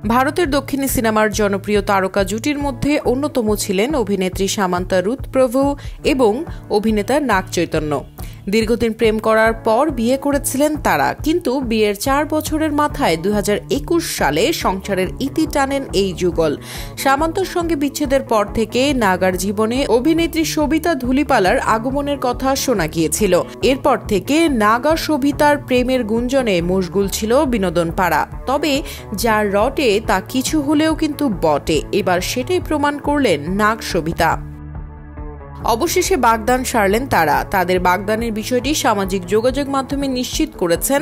ভারতের দক্ষিণী সিনেমার জনপ্রিয় তারকা জুটির মধ্যে অন্যতম ছিলেন অভিনেত্রী সামান্তা রুথ প্রভু এবং অভিনেতা নাগ চৈতন্য। দীর্ঘদিন প্রেম করার পর বিয়ে করেছিলেন তারা, কিন্তু বিয়ের 4 বছরের মাথায় 2021 সালে সংসারের ইতি টানেন এই যুগল। সামান্তার সঙ্গে বিচ্ছেদের পর থেকে নাগার জীবনে অভিনেত্রী সবিতা ধুলিপালার আগমনের কথা শোনা গিয়েছিল। এরপর থেকে নাগা সবিতার প্রেমের গুঞ্জনে মশগুল ছিল বিনোদন পাড়া। তবে যার রটে তা কিছু হলেও কিন্তু বটে, এবার সেটাই প্রমাণ করলেন নাগ সবিতা। অবশেষে বাগদান সারলেন তারা। তাদের বাগদানের বিষয়টি সামাজিক যোগাযোগ মাধ্যমে নিশ্চিত করেছেন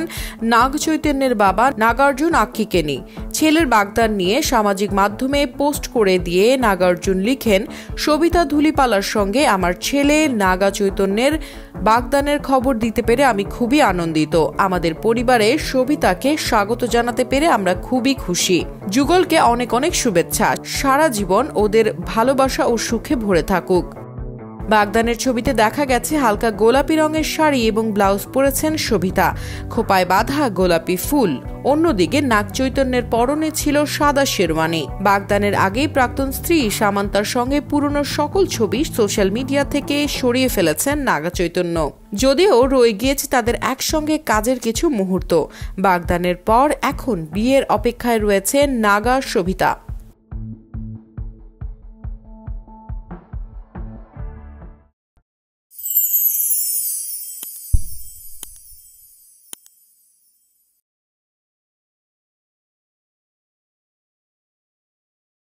নাগ চৈতন্যের বাবা নাগার্জুন আক্কিকেনি। ছেলের বাগদান নিয়ে সামাজিক মাধ্যমে পোস্ট করে দিয়ে নাগার্জুন লিখেন, সবিতা ধুলিপালার সঙ্গে আমার ছেলে নাগা চৈতন্যের বাগদানের খবর দিতে পেরে আমি খুবই আনন্দিত। আমাদের পরিবারে সবিতাকে স্বাগত জানাতে পেরে আমরা খুবই খুশি। যুগলকে অনেক অনেক শুভেচ্ছা। সারা জীবন ওদের ভালোবাসা ও সুখে ভরে থাকুক। বাগদানের ছবিতে দেখা গেছে হালকা গোলাপি রঙের শাড়ি এবং ব্লাউজ পরেছেন সবিতা, খোপায় বাঁধা গোলাপি ফুল। অন্যদিকে নাগ চৈতন্যের পরনে ছিল সাদা শেরওয়ানি। বাগদানের আগেই প্রাক্তন স্ত্রী সামান্তার সঙ্গে পুরনো সকল ছবি সোশ্যাল মিডিয়া থেকে সরিয়ে ফেলেছেন নাগা চৈতন্য। যদিও রয়ে গিয়েছে তাদের একসঙ্গে কাজের কিছু মুহূর্ত। বাগদানের পর এখন বিয়ের অপেক্ষায় রয়েছে নাগা সবিতা।